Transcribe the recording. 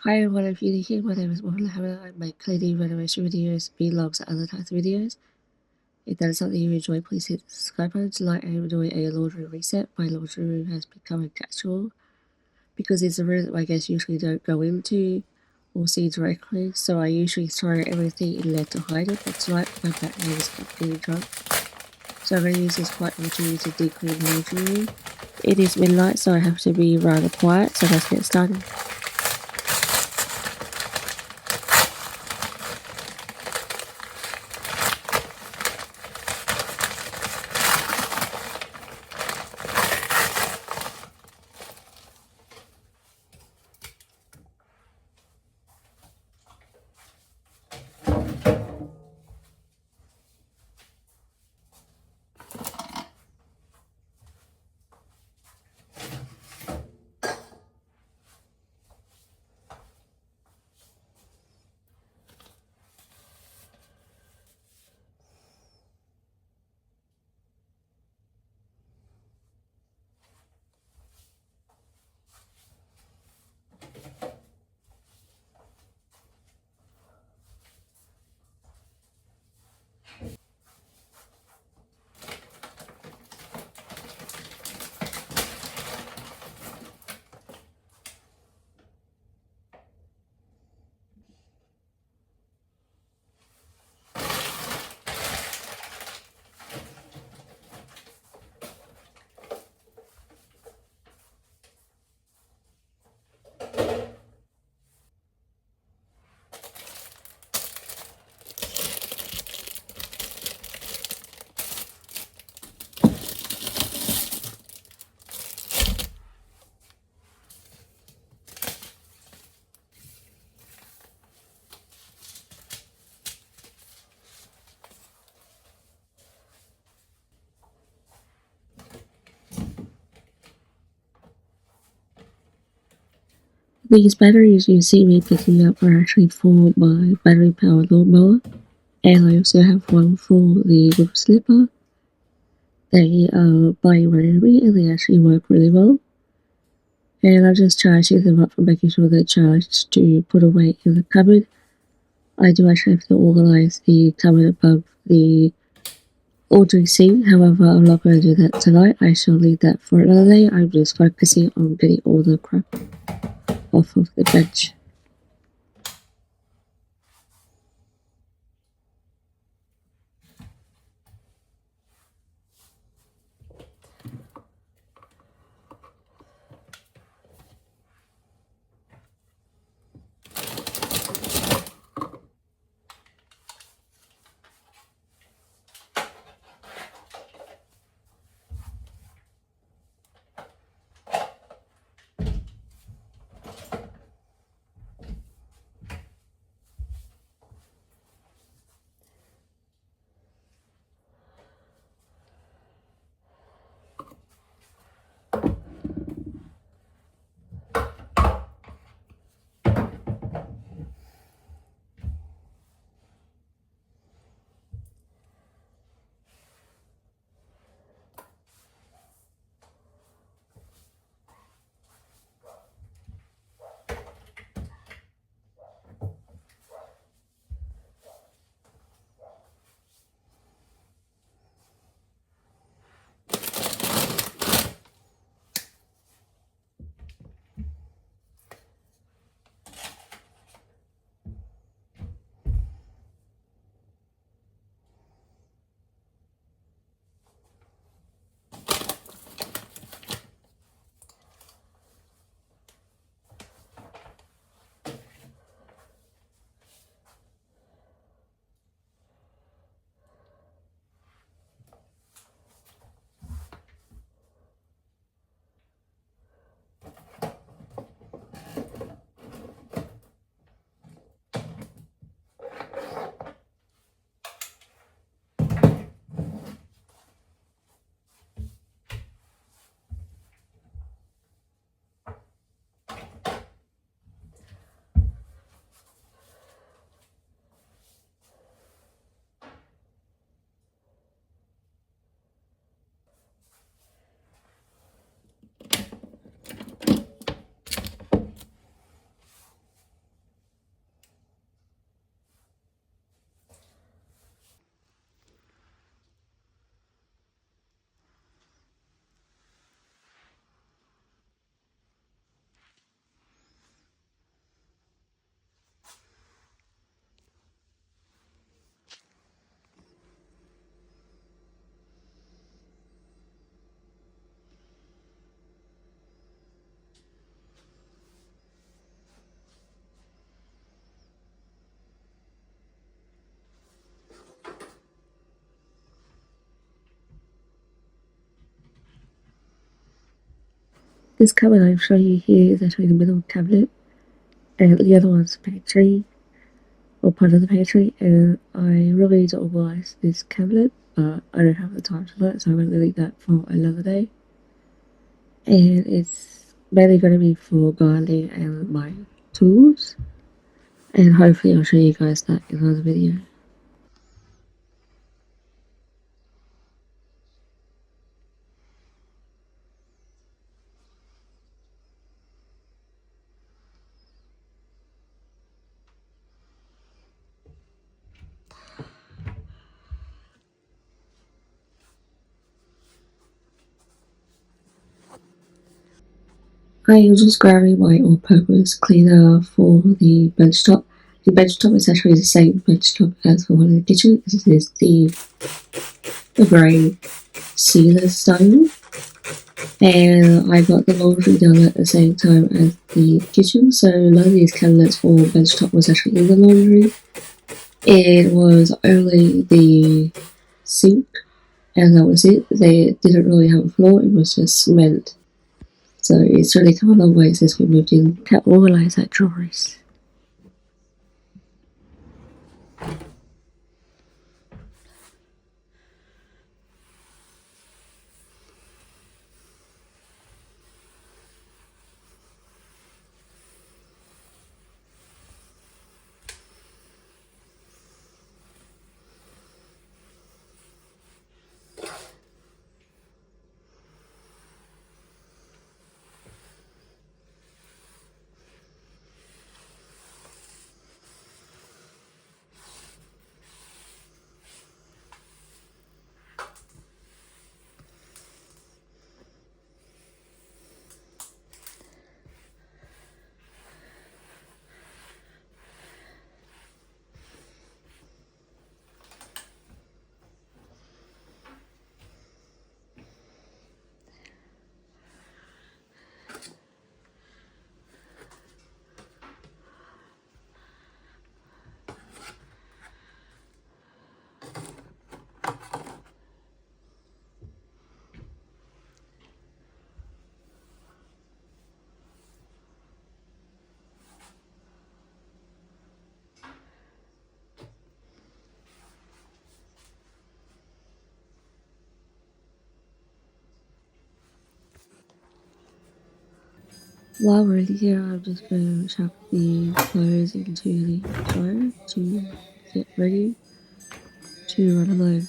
Hi everyone, if you're new here, my name is Mohammed Hamid. I make cleaning, renovation videos, vlogs, and other types of videos. If that is something you enjoy, please hit the subscribe button. Tonight I am doing a laundry reset. My laundry room has become a casual because it's a room that my guests usually don't go into or see directly, so I usually throw everything in there to hide it, but tonight my battery is completely drunk, so I'm going to use this quiet opportunity to deep clean the laundry room. It is midnight, so I have to be rather quiet, so let's get started. These batteries you see me picking up are actually for my battery powered lawnmower, and I also have one for the roof slipper. They are bi-wearable and they actually work really well. And I'm just charging them up for making sure they're charged to put away in the cupboard. I do actually have to organise the cupboard above the laundry sink, however I'm not going to do that tonight. I shall leave that for another day. I'm just focusing on getting all the crap off of the bench. This cupboard I'm showing you here is actually the middle cabinet, and the other one's the pantry, or part of the pantry, and I really need to organize this cabinet, but I don't have the time to do it, so I'm going to leave that for another day. And it's mainly going to be for gardening and my tools, and hopefully I'll show you guys that in another video. I am just grabbing my all-purpose cleaner for the benchtop. The benchtop is actually the same benchtop as the one in the kitchen. This is the grey sealer stone. And I got the laundry done at the same time as the kitchen, so none of these cabinets or benchtop was actually in the laundry. It was only the sink, and that was it. They didn't really have a floor, it was just cement. So it's really come a long way since we moved in to organise that drawers. While we're here, I'm just going to chuck the clothes into the dryer to get ready to run a load.